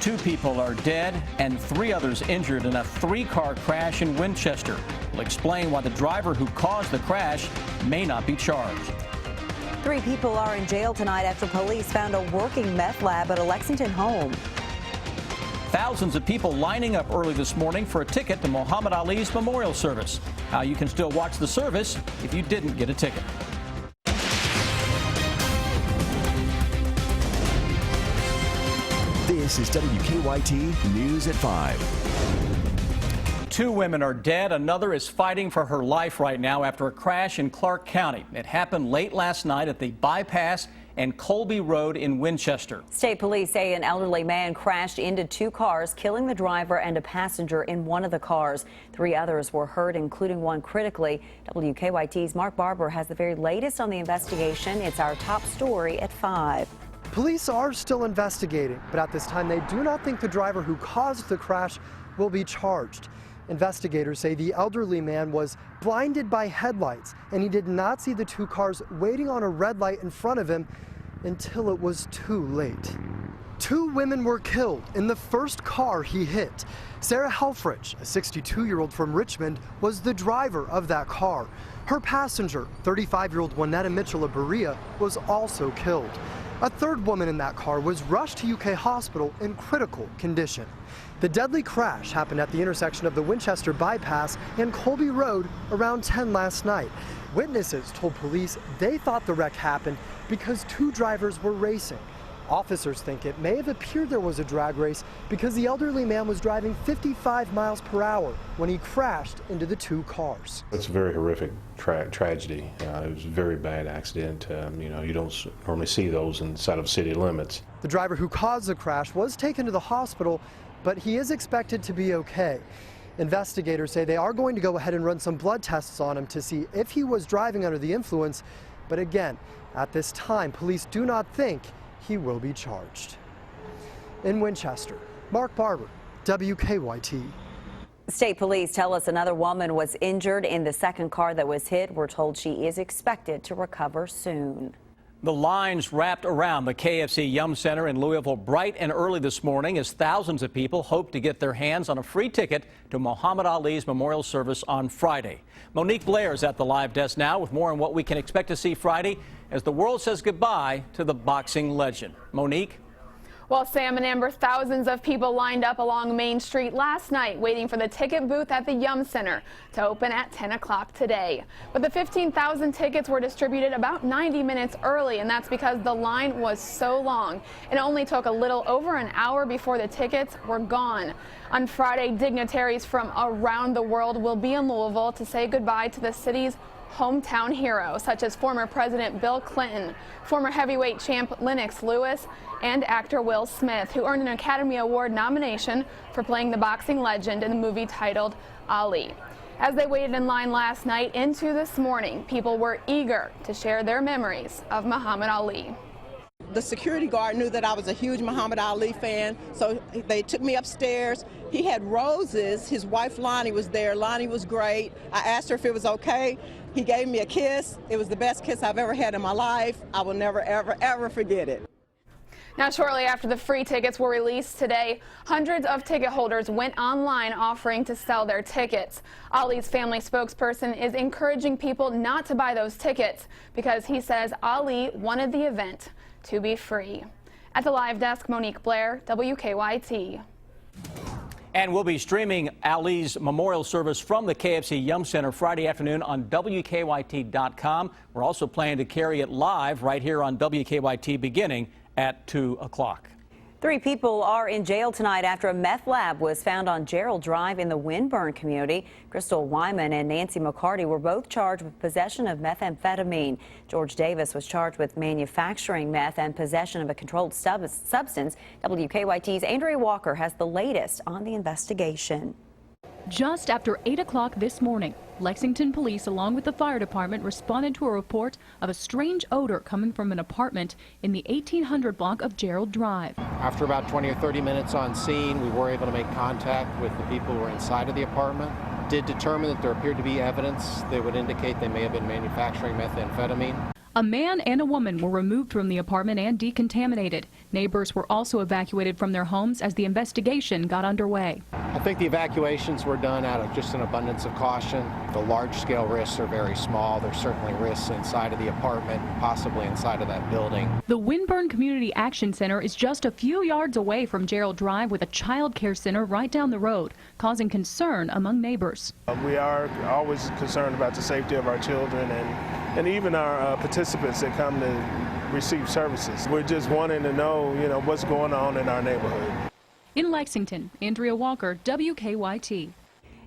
2 people are dead and 3 others injured in a 3-car crash in Winchester. We'll explain why the driver who caused the crash may not be charged. 3 people are in jail tonight after police found a working meth lab at a Lexington home. Thousands of people lining up early this morning for a ticket to Muhammad Ali's memorial service. How you can still watch the service if you didn't get a ticket. This is WKYT News at 5. 2 women are dead. Another is fighting for her life right now after a crash in Clark County. It happened late last night at the bypass and Colby Road in Winchester. State police say an elderly man crashed into 2 cars, killing the driver and a passenger in one of the cars. 3 others were hurt, including one critically. WKYT's Mark Barber has the very latest on the investigation. It's our top story at 5. Police are still investigating, but at this time they do not think the driver who caused the crash will be charged. Investigators say the elderly man was blinded by headlights and he did not see the 2 cars waiting on a red light in front of him until it was too late. 2 women were killed in the first car he hit. Sarah Helfrich, a 62-year-old from Richmond, was the driver of that car. Her passenger, 35-year-old Juanetta Mitchell of Berea, was also killed. A 3rd woman in that car was rushed to UK hospital in critical condition. The deadly crash happened at the intersection of the Winchester bypass and Colby Road around 10 last night. Witnesses told police they thought the wreck happened because 2 drivers were racing. Officers think it may have appeared there was a drag race because the elderly man was driving 55 miles per hour when he crashed into the 2 cars. It's a very horrific tragedy. It was a very bad accident. You don't normally see those inside of city limits. The driver who caused the crash was taken to the hospital, but he is expected to be okay. Investigators say they are going to go ahead and run some blood tests on him to see if he was driving under the influence. But again, at this time, police do not think he will be charged. In Winchester, Mark Barber, WKYT. State police tell us another woman was injured in the 2nd car that was hit. We're told she is expected to recover soon. The lines wrapped around the KFC Yum Center in Louisville bright and early this morning as thousands of people hope to get their hands on a free ticket to Muhammad Ali's memorial service on Friday. Monique Blair is at the live desk now with more on what we can expect to see Friday as the world says goodbye to the boxing legend. Monique? Well, Sam and Amber, thousands of people lined up along Main Street last night waiting for the ticket booth at the Yum Center to open at 10 o'clock today. But the 15,000 tickets were distributed about 90 minutes early, and that's because the line was so long. It only took a little over an hour before the tickets were gone. On Friday, dignitaries from around the world will be in Louisville to say goodbye to the city's hometown heroes, such as former President Bill Clinton, former heavyweight champ Lennox Lewis, and actor Will Smith, who earned an Academy Award nomination for playing the boxing legend in the movie titled Ali. As they waited in line last night into this morning, people were eager to share their memories of Muhammad Ali. The security guard knew that I was a huge Muhammad Ali fan, so they took me upstairs. He had roses. His wife Lonnie was there. Lonnie was great. I asked her if it was okay. He gave me a kiss. It was the best kiss I've ever had in my life. I will never, ever, ever forget it. Now, shortly after the free tickets were released today, hundreds of ticket holders went online offering to sell their tickets. Ali's family spokesperson is encouraging people not to buy those tickets because he says Ali wanted the event to be free. At the live desk, Monique Blair, WKYT. And we'll be streaming Ali's memorial service from the KFC Yum Center Friday afternoon on WKYT.com. We're also planning to carry it live right here on WKYT beginning at 2 o'clock. 3 people are in jail tonight after a meth lab was found on Gerald Drive in the Winburn community. Crystal Wyman and Nancy McCarty were both charged with possession of methamphetamine. George Davis was charged with manufacturing meth and possession of a controlled substance. WKYT's Andrea Walker has the latest on the investigation. Just after 8 o'clock this morning, Lexington police, along with the fire department, responded to a report of a strange odor coming from an apartment in the 1800 block of Gerald Drive. After about 20 or 30 minutes on scene, we were able to make contact with the people who were inside of the apartment. Did determine that there appeared to be evidence that would indicate they may have been manufacturing methamphetamine. A man and a woman were removed from the apartment and decontaminated. Neighbors were also evacuated from their homes as the investigation got underway. I think the evacuations were done out of just an abundance of caution. The large-scale risks are very small. There's certainly risks inside of the apartment, possibly inside of that building. The Winburn Community Action Center is just a few yards away from Gerald Drive with a child care center right down the road, causing concern among neighbors. We are always concerned about the safety of our children and even our participants that come to receive services. We're just wanting to know, what's going on in our neighborhood. In Lexington, Andrea Walker, WKYT.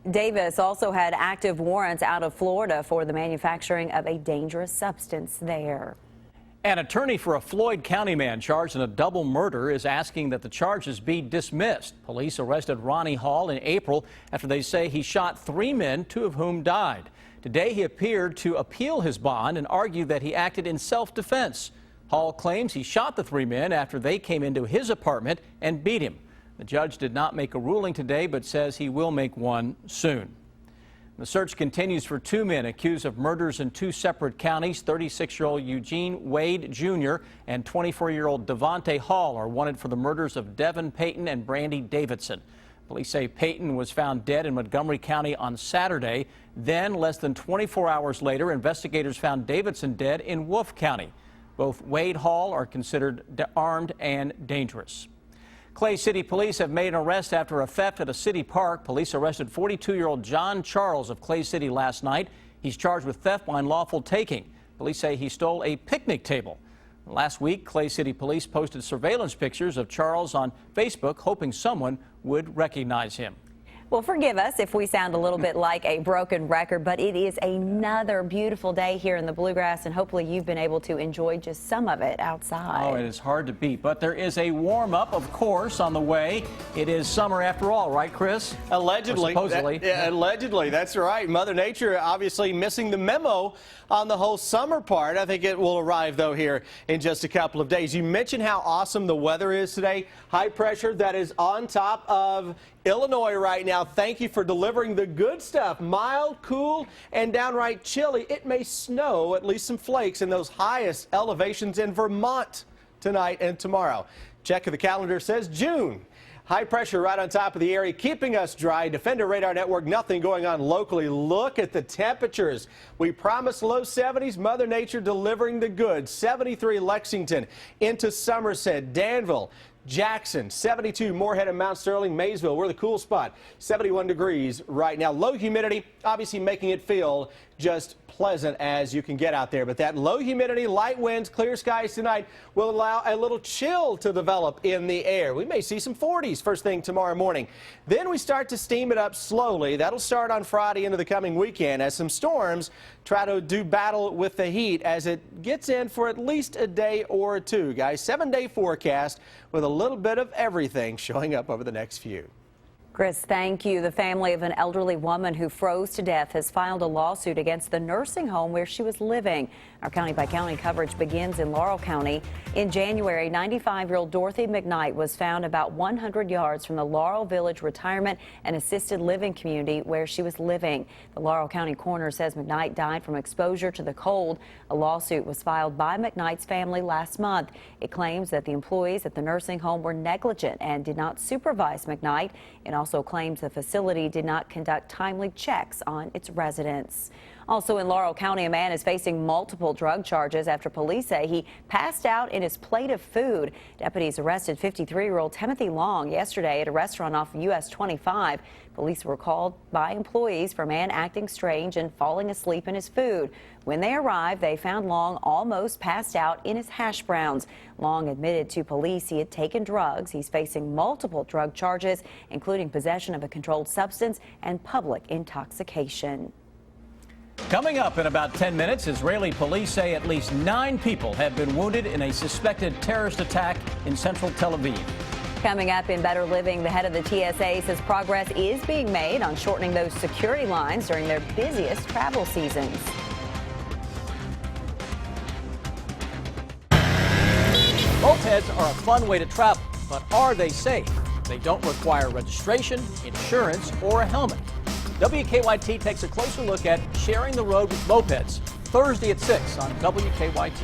Davis also had active warrants out of Florida for the manufacturing of a dangerous substance there. An attorney for a Floyd County man charged in a double murder is asking that the charges be dismissed. Police arrested Ronnie Hall in April after they say he shot 3 men, 2 of whom died. Today he appeared to appeal his bond and argue that he acted in self-defense. Hall claims he shot the 3 men after they came into his apartment and beat him. The judge did not make a ruling today but says he will make one soon. The search continues for 2 men accused of murders in 2 separate counties. 36-year-old Eugene Wade Jr. and 24-year-old Devontae Hall are wanted for the murders of Devin Payton and Brandy Davidson. Police say Payton was found dead in Montgomery County on Saturday. Then, less than 24 hours later, investigators found Davidson dead in Wolfe County. Both Wade Hall are considered armed and dangerous. Clay City police have made an arrest after a theft at a city park. Police arrested 42-year-old John Charles of Clay City last night. He's charged with theft by unlawful taking. Police say he stole a picnic table. Last week, Clay City police posted surveillance pictures of Charles on Facebook, hoping someone would recognize him. Well, forgive us if we sound a little bit like a broken record, but it is another beautiful day here in the Bluegrass, and hopefully you've been able to enjoy just some of it outside. Oh, it is hard to beat, but there is a warm-up, of course, on the way. It is summer after all, right, Chris? Allegedly. Or supposedly. Allegedly, that's right. Mother Nature obviously missing the memo on the whole summer part. I think it will arrive, though, here in just a couple of days. You mentioned how awesome the weather is today. High pressure that is on top of Illinois right now. Thank you for delivering the good stuff. Mild, cool, and downright chilly. It may snow, at least some flakes, in those highest elevations in Vermont tonight and tomorrow. Check of the calendar says June. High pressure right on top of the area, keeping us dry. Defender Radar Network, nothing going on locally. Look at the temperatures. We promised low 70s. Mother Nature delivering the goods. 73 Lexington into Somerset, Danville, Jackson, 72, Moorhead and Mount Sterling, Maysville. We're the cool spot, 71 degrees right now. Low humidity, obviously making it feel just pleasant as you can get out there. But that low humidity, light winds, clear skies tonight will allow a little chill to develop in the air. We may see some 40s first thing tomorrow morning. Then we start to steam it up slowly. That'll start on Friday into the coming weekend as some storms try to do battle with the heat as it gets in for at least a day or 2, guys. 7-day forecast with a little bit of everything showing up over the next few. Chris, thank you. The family of an elderly woman who froze to death has filed a lawsuit against the nursing home where she was living. Our county-by-county coverage begins in Laurel County. In January, 95-year-old Dorothy McKnight was found about 100 yards from the Laurel Village Retirement and Assisted Living community where she was living. The Laurel County coroner says McKnight died from exposure to the cold. A lawsuit was filed by McKnight's family last month. It claims that the employees at the nursing home were negligent and did not supervise McKnight. It also claims the facility did not conduct timely checks on its residents. Also in Laurel County, a man is facing multiple drug charges after police say he passed out in his plate of food. Deputies arrested 53-year-old Timothy Long yesterday at a restaurant off US 25. Police were called by employees for a man acting strange and falling asleep in his food. When they arrived, they found Long almost passed out in his hash browns. Long admitted to police he had taken drugs. He's facing multiple drug charges, including possession of a controlled substance and public intoxication. Coming up in about 10 minutes, Israeli police say at least 9 people have been wounded in a suspected terrorist attack in central Tel Aviv. Coming up in Better Living, the head of the TSA says progress is being made on shortening those security lines during their busiest travel seasons. Mopeds are a fun way to travel, but are they safe? They don't require registration, insurance, or a helmet. WKYT takes a closer look at sharing the road with mopeds. Thursday at 6 on WKYT.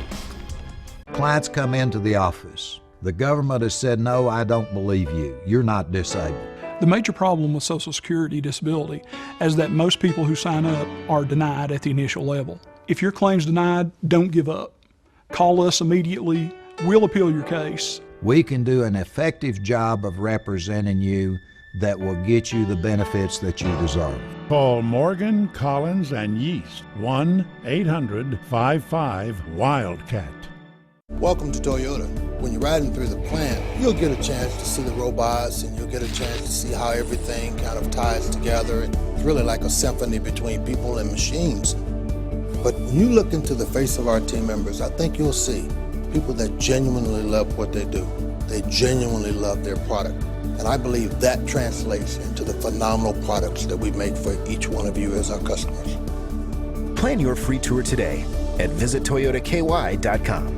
Clients come into the office. The government has said, no, I don't believe you. You're not disabled. The major problem with Social Security disability is that most people who sign up are denied at the initial level. If your claim's denied, don't give up. Call us immediately. We'll appeal your case. We can do an effective job of representing you that will get you the benefits that you deserve. Call Morgan, Collins, and Yeast, 1-800-55-WILDCAT. Welcome to Toyota. When you're riding through the plant, you'll get a chance to see the robots and you'll get a chance to see how everything kind of ties together. It's really like a symphony between people and machines. But when you look into the face of our team members, I think you'll see people that genuinely love what they do. They genuinely love their product. And I believe that translates into the phenomenal products that we make for each one of you as our customers. Plan your free tour today at visittoyotaky.com.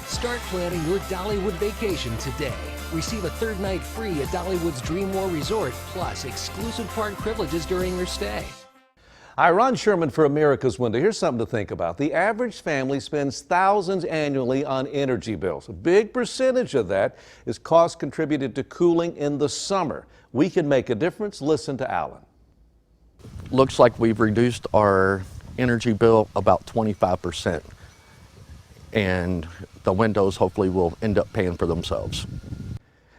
Start planning your Dollywood vacation today. Receive a third night free at Dollywood's Dream War Resort, plus exclusive park privileges during your stay. Hi, Ron Sherman for America's Window. Here's something to think about. The average family spends thousands annually on energy bills. A big percentage of that is cost contributed to cooling in the summer. We can make a difference. Listen to Alan. Looks like we've reduced our energy bill about 25%. And the windows hopefully will end up paying for themselves.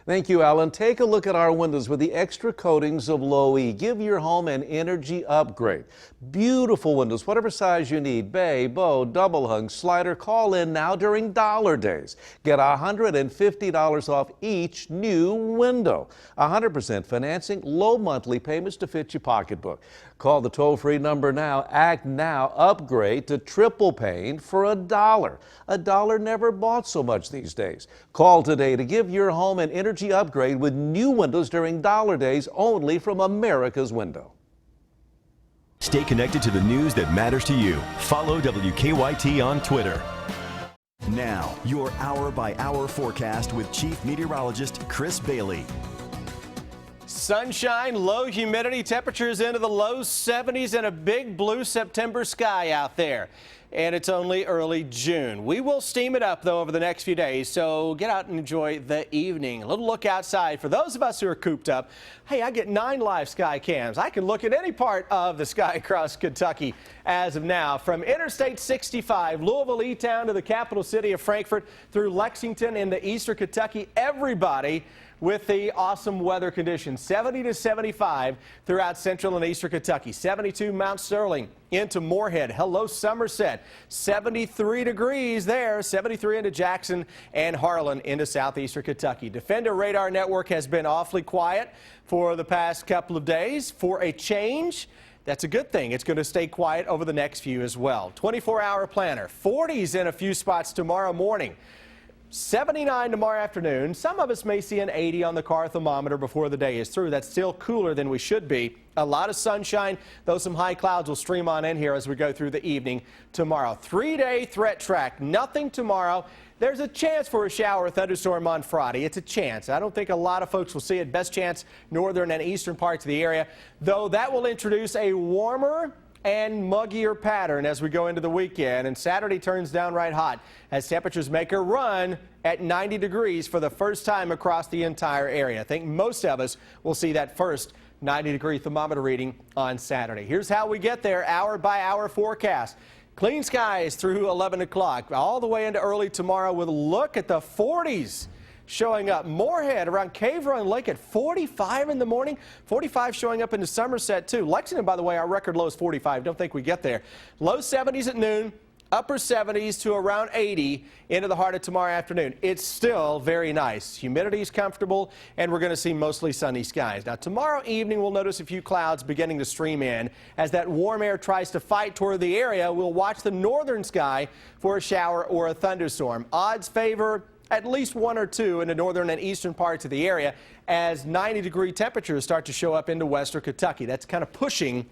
Thank you, Alan. Take a look at our windows with the extra coatings of Low E. Give your home an energy upgrade. Beautiful windows, whatever size you need. Bay, bow, double hung, slider. Call in now during dollar days. Get $150 off each new window. 100% financing, low monthly payments to fit your pocketbook. Call the toll-free number now. Act now. Upgrade to triple pane for $1. $1 never bought so much these days. Call today to give your home an energy upgrade with new windows during dollar days only from America's Window. Stay connected to the news that matters to you. Follow WKYT on Twitter. Now, your hour-by-hour forecast with Chief Meteorologist Chris Bailey. Sunshine, low humidity, temperatures into the low 70s, and a big blue September sky out there. And it's only early June. We will steam it up, though, over the next few days, so get out and enjoy the evening. A little look outside. For those of us who are cooped up, hey, I get 9 live sky cams. I can look at any part of the sky across Kentucky as of now. From Interstate 65, Louisville, E-Town, to the capital city of Frankfort, through Lexington into eastern Kentucky, everybody with the awesome weather conditions. 70 to 75 throughout central and eastern Kentucky. 72 Mount Sterling into Moorhead. Hello, Somerset. 73 degrees there. 73 into Jackson and Harlan into southeastern Kentucky. Defender Radar Network has been awfully quiet for the past couple of days. For a change, that's a good thing. It's going to stay quiet over the next few as well. 24-hour planner. 40s in a few spots tomorrow morning. 79 tomorrow afternoon. Some of us may see an 80 on the car thermometer before the day is through. That's still cooler than we should be. A lot of sunshine, though some high clouds will stream on in here as we go through the evening tomorrow. 3-day threat track. Nothing tomorrow. There's a chance for a shower or thunderstorm on Friday. It's a chance. I don't think a lot of folks will see it. Best chance northern and eastern parts of the area, though that will introduce a warmer and muggier pattern as we go into the weekend, and Saturday turns downright hot as temperatures make a run at 90 degrees for the first time across the entire area. I think most of us will see that first 90-degree thermometer reading on Saturday. Here's how we get there, hour by hour forecast. Clean skies through 11 o'clock all the way into early tomorrow with a look at the 40s. Showing up Moorhead around Cave Run Lake at 45 in the morning. 45 showing up into Somerset, too. Lexington, by the way, our record low is 45. Don't think we get there. Low 70s at noon, upper 70s to around 80 into the heart of tomorrow afternoon. It's still very nice. Humidity is comfortable, and we're going to see mostly sunny skies. Now, tomorrow evening, we'll notice a few clouds beginning to stream in. As that warm air tries to fight toward the area, we'll watch the northern sky for a shower or a thunderstorm. Odds favor at least 1 or 2 in the northern and eastern parts of the area as 90-degree temperatures start to show up into western Kentucky. That's kind of pushing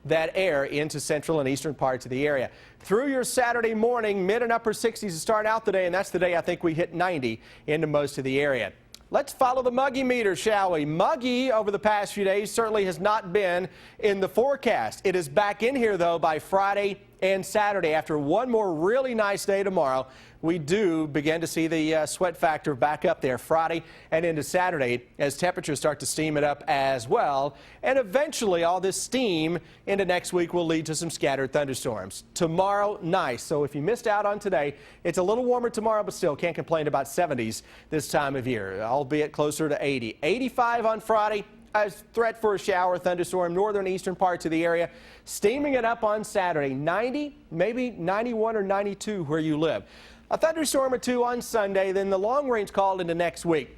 that air into central and eastern parts of the area. Through your Saturday morning, mid and upper 60s to start out the day, and that's the day I think we hit 90 into most of the area. Let's follow the muggy meter, shall we? Muggy over the past few days certainly has not been in the forecast. It is back in here, though, by Friday and Saturday. After one more really nice day tomorrow, we do begin to see the sweat factor back up there Friday and into Saturday as temperatures start to steam it up as well. And eventually all this steam into next week will lead to some scattered thunderstorms. Tomorrow, nice. So if you missed out on today, it's a little warmer tomorrow, but still can't complain about 70s this time of year, albeit closer to 80. 85 on Friday. A threat for a shower, thunderstorm, northern eastern parts of the area. Steaming it up on Saturday. 90, maybe 91 or 92 where you live. A thunderstorm or 2 on Sunday, then the long range call into next week.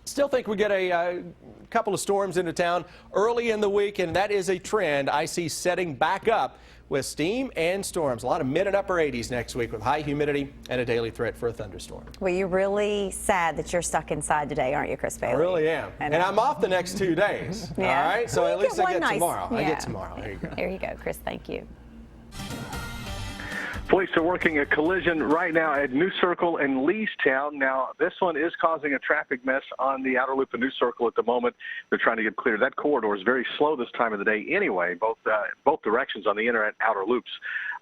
Still think we get a couple of storms into town early in the week, and that is a trend I see setting back up with steam and storms. A lot of mid and upper 80s next week with high humidity and a daily threat for a thunderstorm. Well, you're really sad that you're stuck inside today, aren't you, Chris Bailey? I really am. And I'm off the next 2 days. Yeah. All right? So Well, at least I get nice, tomorrow. yeah. I get tomorrow. There you go. There you go, Chris. Thank you. Police are working a collision right now at New Circle and Leestown. Now, this one is causing a traffic mess on the outer loop of New Circle at the moment. They're trying to get clear. That corridor is very slow this time of the day anyway, both directions on the inner and outer loops.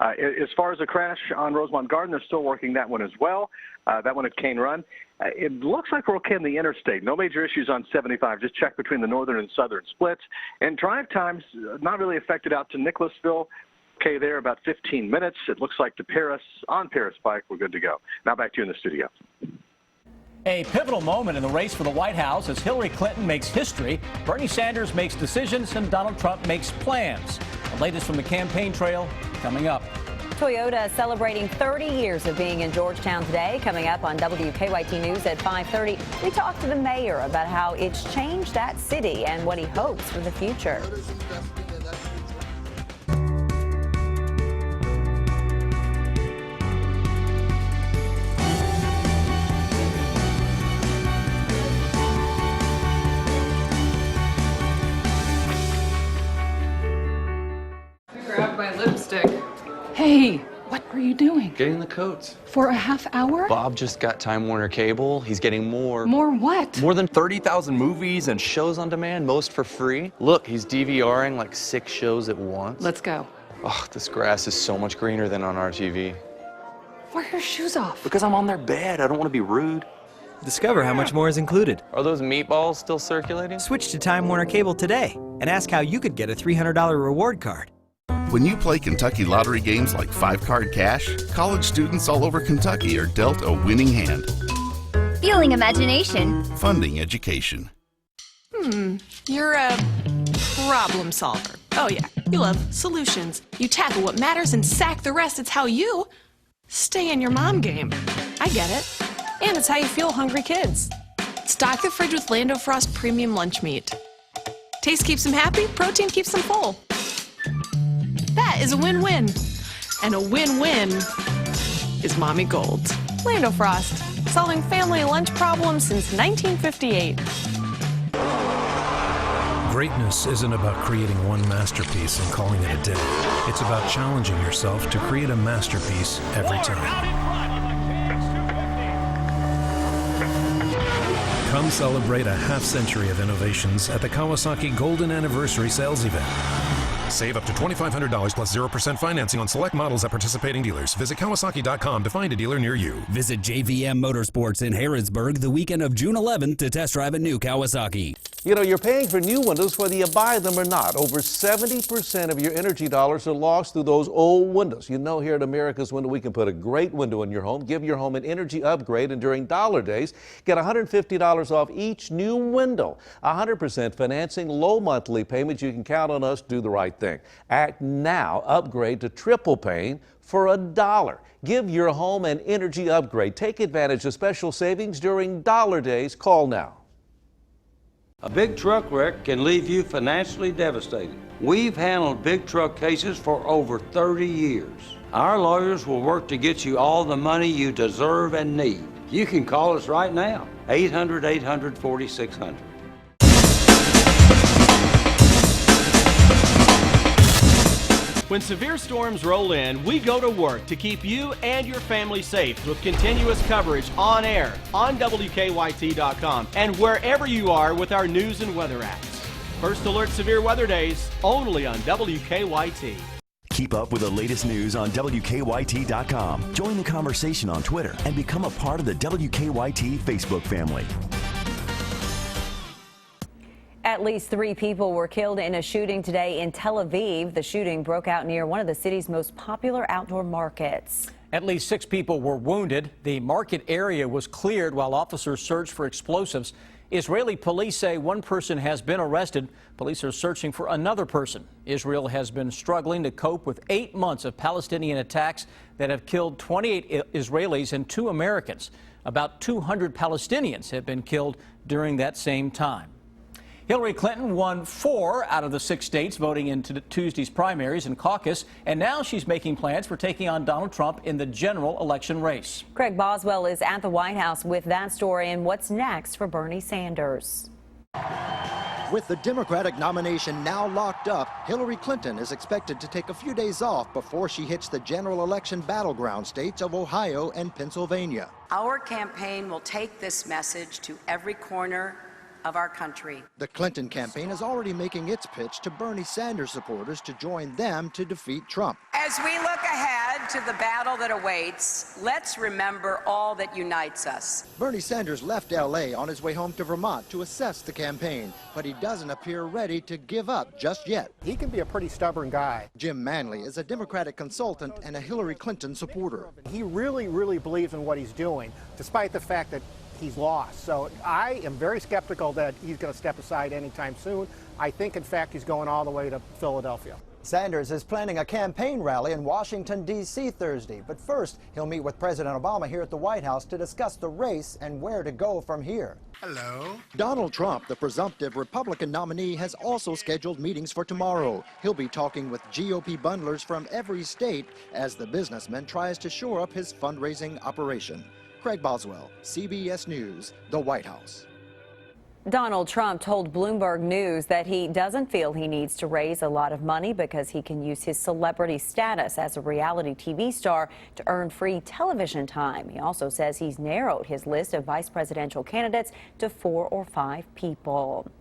As far as the crash on Rosemont Garden, they're still working that one as well. That one at Cane Run. It looks like we're okay on the interstate. No major issues on 75. Just check between the northern and southern splits. And drive times not really affected out to Nicholasville. Okay, there about 15 minutes. It looks like to Paris, on Paris Pike, we're good to go. Now back to you in the studio. A pivotal moment in the race for the White House as Hillary Clinton makes history, Bernie Sanders makes decisions, and Donald Trump makes plans. The latest from the campaign trail coming up. Toyota celebrating 30 years of being in Georgetown today. Coming up on WKYT News at 5:30, we talk to the mayor about how it's changed that city and what he hopes for the future. Grab my lipstick. Hey, what were you doing? Getting the coats. For a half hour? Bob just got Time Warner Cable. He's getting more. More what? More than 30,000 movies and shows on demand, most for free. Look, he's DVRing like 6 shows at once. Let's go. Oh, this grass is so much greener than on our TV. Why are your shoes off? Because I'm on their bed. I don't want to be rude. Discover how much more is included. Are those meatballs still circulating? Switch to Time Warner Cable today and ask how you could get a $300 reward card. When you play Kentucky lottery games like 5-Card Cash, college students all over Kentucky are dealt a winning hand. Fueling imagination. Funding education. You're a problem solver. Oh yeah, you love solutions. You tackle what matters and sack the rest. It's how you stay in your mom game. I get it. And it's how you fuel hungry kids. Stock the fridge with Lando Frost premium lunch meat. Taste keeps them happy, protein keeps them full. That is a win-win. And a win-win is Mommy Gold. Lando Frost, solving family lunch problems since 1958. Greatness isn't about creating one masterpiece and calling it a day. It's about challenging yourself to create a masterpiece every time. Come celebrate a half-century of innovations at the Kawasaki Golden Anniversary Sales Event. Save up to $2,500 plus 0% financing on select models at participating dealers. Visit Kawasaki.com to find a dealer near you. Visit JVM Motorsports in Harrodsburg the weekend of June 11th to test drive a new Kawasaki. You know, you're paying for new windows whether you buy them or not. Over 70% of your energy dollars are lost through those old windows. You know, here at America's Window, we can put a great window in your home, give your home an energy upgrade, and during dollar days, get $150 off each new window. 100% financing, low monthly payments. You can count on us to do the right thing. Act now. Upgrade to triple pane for $1. Give your home an energy upgrade. Take advantage of special savings during dollar days. Call now. A big truck wreck can leave you financially devastated. We've handled big truck cases for over 30 years. Our lawyers will work to get you all the money you deserve and need. You can call us right now, 800-800-4600. When severe storms roll in, we go to work to keep you and your family safe with continuous coverage on air, on WKYT.com, and wherever you are with our news and weather apps. First Alert Severe Weather Days, only on WKYT. Keep up with the latest news on WKYT.com. Join the conversation on Twitter and become a part of the WKYT Facebook family. At least 3 people were killed in a shooting today in Tel Aviv. The shooting broke out near one of the city's most popular outdoor markets. At least 6 people were wounded. The market area was cleared while officers searched for explosives. Israeli police say one person has been arrested. Police are searching for another person. Israel has been struggling to cope with 8 months of Palestinian attacks that have killed 28 Israelis and 2 Americans. About 200 Palestinians have been killed during that same time. Hillary Clinton won 4 out of the 6 states voting in Tuesday's primaries and caucus, and now she's making plans for taking on Donald Trump in the general election race. Craig Boswell is at the White House with that story and what's next for Bernie Sanders. With the Democratic nomination now locked up, Hillary Clinton is expected to take a few days off before she hits the general election battleground states of Ohio and Pennsylvania. Our campaign will take this message to every corner of our country. The Clinton campaign is already making its pitch to Bernie Sanders supporters to join them to defeat Trump. As we look ahead to the battle that awaits, let's remember all that unites us. Bernie Sanders left L.A. on his way home to Vermont to assess the campaign, but he doesn't appear ready to give up just yet. He can be a pretty stubborn guy. Jim Manley is a Democratic consultant and a Hillary Clinton supporter. He really believes in what he's doing, despite the fact that he's lost. So I am very skeptical that he's going to step aside anytime soon. I think, in fact, he's going all the way to Philadelphia. Sanders is planning a campaign rally in Washington, D.C. Thursday. But first, he'll meet with President Obama here at the White House to discuss the race and where to go from here. Hello. Donald Trump, the presumptive Republican nominee, has also scheduled meetings for tomorrow. He'll be talking with GOP bundlers from every state as the businessman tries to shore up his fundraising operation. Craig Boswell, CBS News, the White House. Donald Trump told Bloomberg News that he doesn't feel he needs to raise a lot of money because he can use his celebrity status as a reality TV star to earn free television time. He also says he's narrowed his list of vice presidential candidates to 4 or 5 people.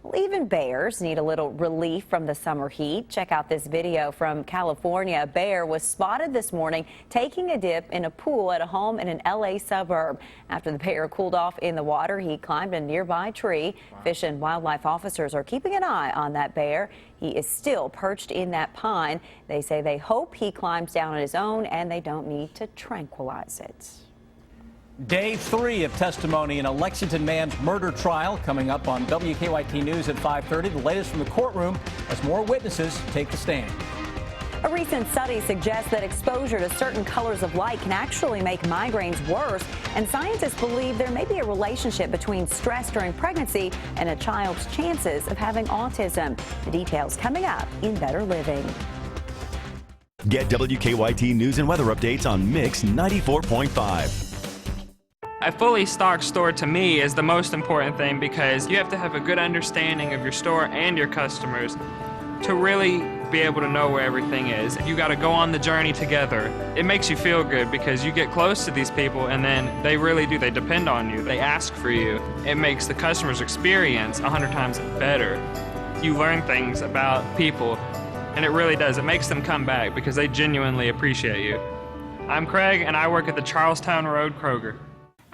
Well, even bears need a little relief from the summer heat. Check out this video from California. A bear was spotted this morning taking a dip in a pool at a home in an LA suburb. After the bear cooled off in the water, he climbed a nearby tree. Fish and wildlife officers are keeping an eye on that bear. He is still perched in that pine. They say they hope he climbs down on his own and they don't need to tranquilize it. Day 3 of testimony in a Lexington man's murder trial coming up on WKYT News at 5:30. The latest from the courtroom as more witnesses take the stand. A recent study suggests that exposure to certain colors of light can actually make migraines worse, and scientists believe there may be a relationship between stress during pregnancy and a child's chances of having autism. The details coming up in Better Living. Get WKYT news and weather updates on Mix 94.5. A fully stocked store to me is the most important thing because you have to have a good understanding of your store and your customers to really be able to know where everything is. You got to go on the journey together. It makes you feel good because you get close to these people and then they really do. They depend on you. They ask for you. It makes the customer's experience 100 times better. You learn things about people and it really does. It makes them come back because they genuinely appreciate you. I'm Craig and I work at the Charlestown Road Kroger.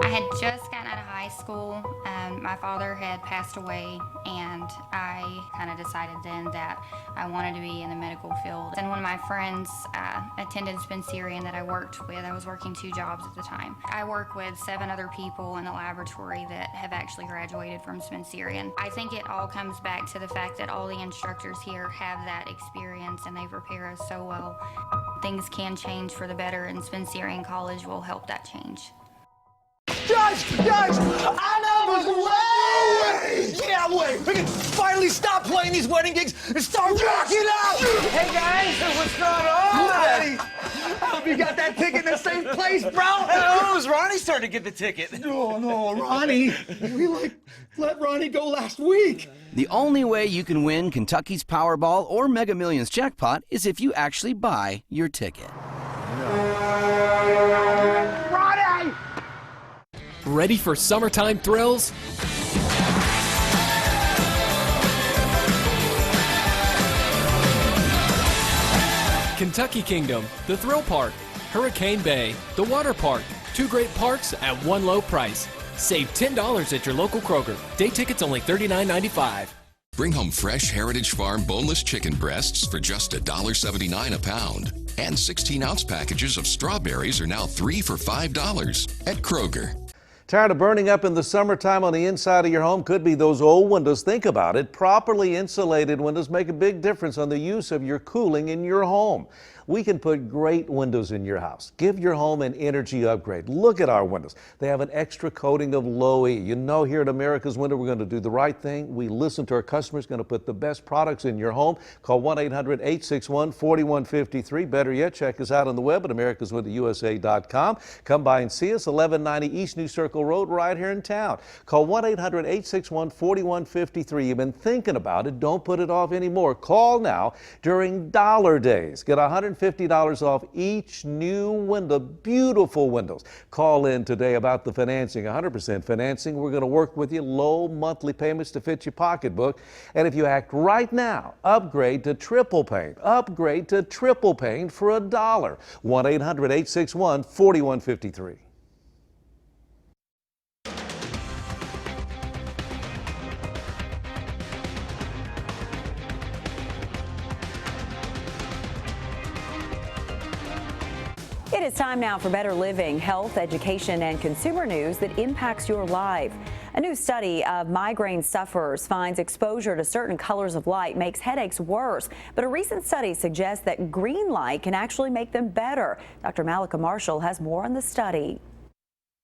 I had just gotten out of high school. My father had passed away, and I kind of decided then that I wanted to be in the medical field. And one of my friends attended Spencerian that I worked with. I was working 2 jobs at the time. I work with 7 other people in the laboratory that have actually graduated from Spencerian. I think it all comes back to the fact that all the instructors here have that experience, and they prepare us so well. Things can change for the better, and Spencerian College will help that change. Judge! I know this way! Yeah, wait! We can finally stop playing these wedding gigs and start rocking out! Hey guys, what's going on? I hope you got that ticket in the same place, bro. Oh, it was Ronnie's turn to get the ticket. No, Ronnie. We let Ronnie go last week. The only way you can win Kentucky's Powerball or Mega Millions jackpot is if you actually buy your ticket. Ronnie! Ready for summertime thrills? Kentucky Kingdom, the Thrill Park, Hurricane Bay, the Water Park. 2 great parks at one low price. Save $10 at your local Kroger. Day tickets only $39.95. Bring home fresh Heritage Farm boneless chicken breasts for just $1.79 a pound. And 16-ounce packages of strawberries are now 3 for $5 at Kroger. Tired of burning up in the summertime on the inside of your home? Could be those old windows. Think about it. Properly insulated windows make a big difference on the use of your cooling in your home. We can put great windows in your house. Give your home an energy upgrade. Look at our windows. They have an extra coating of low E. You know, here at America's Window, we're going to do the right thing. We listen to our customers, going to put the best products in your home. Call 1-800-861-4153. Better yet, check us out on the web at americaswindowusa.com. Come by and see us, 1190 East New Circle Road, right here in town. Call 1-800-861-4153. You've been thinking about it. Don't put it off anymore. Call now during Dollar Days. Get $150 off each new window. Beautiful windows. Call in today about the financing. 100% financing. We're going to work with you. Low monthly payments to fit your pocketbook. And if you act right now, upgrade to triple paint. Upgrade to triple paint for $1. 1-800-861-4153. It is time now for better living, health, education, and consumer news that impacts your life. A new study of migraine sufferers finds exposure to certain colors of light makes headaches worse. But a recent study suggests that green light can actually make them better. Dr. Malika Marshall has more on the study.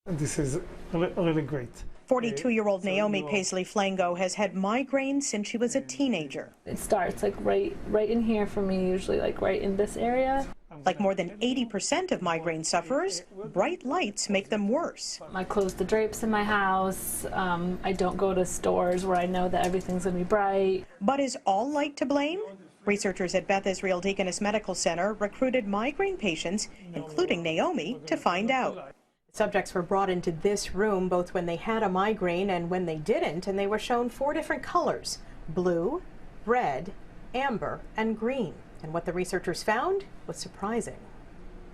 This is really great. 42-year-old Naomi Paisley Flango has had migraines since she was a teenager. It starts like right in here for me, usually like right in this area. Like more than 80% of migraine sufferers, bright lights make them worse. I close the drapes in my house. I don't go to stores where I know that everything's going to be bright. But is all light to blame? Researchers at Beth Israel Deaconess Medical Center recruited migraine patients, including Naomi, to find out. Subjects were brought into this room both when they had a migraine and when they didn't, and they were shown 4 different colors: blue, red, amber, and green. And what the researchers found was surprising.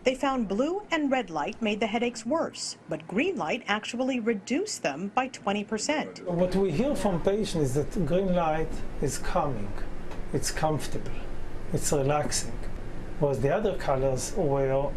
They found blue and red light made the headaches worse, but green light actually reduced them by 20%. What we hear from patients is that green light is calming, it's comfortable, it's relaxing, whereas the other colors were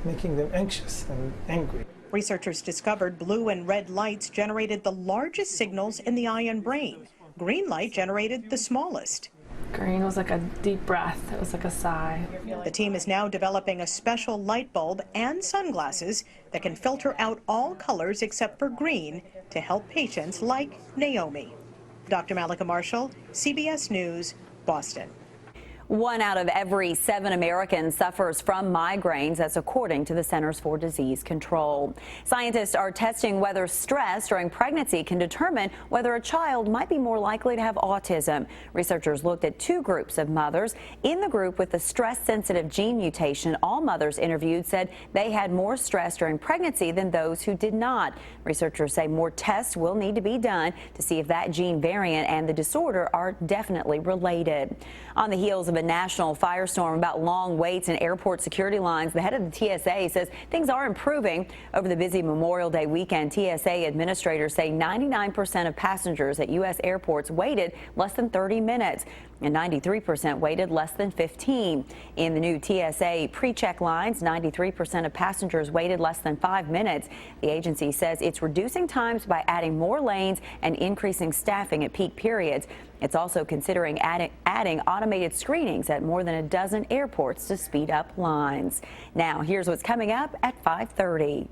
making them anxious and angry. Researchers discovered blue and red lights generated the largest signals in the eye and brain. Green light generated the smallest. Green was like a deep breath. It was like a sigh. The team is now developing a special light bulb and sunglasses that can filter out all colors except for green to help patients like Naomi. Dr. Malika Marshall, CBS News, Boston. 1 out of every 7 Americans suffers from migraines. That's according to the Centers for Disease Control. Scientists are testing whether stress during pregnancy can determine whether a child might be more likely to have autism. Researchers looked at 2 groups of mothers. In the group with the stress-sensitive gene mutation, all mothers interviewed said they had more stress during pregnancy than those who did not. Researchers say more tests will need to be done to see if that gene variant and the disorder are definitely related. On the heels of a national firestorm about long waits in airport security lines, the head of the TSA says things are improving. Over the busy Memorial Day weekend, TSA administrators say 99% of passengers at U.S. airports waited less than 30 minutes. And 93% waited less than 15. In the new TSA pre-check lines, 93% of passengers waited less than 5 minutes. The agency says it's reducing times by adding more lanes and increasing staffing at peak periods. It's also considering adding automated screenings at more than a dozen airports to speed up lines. Now, here's what's coming up at 5:30.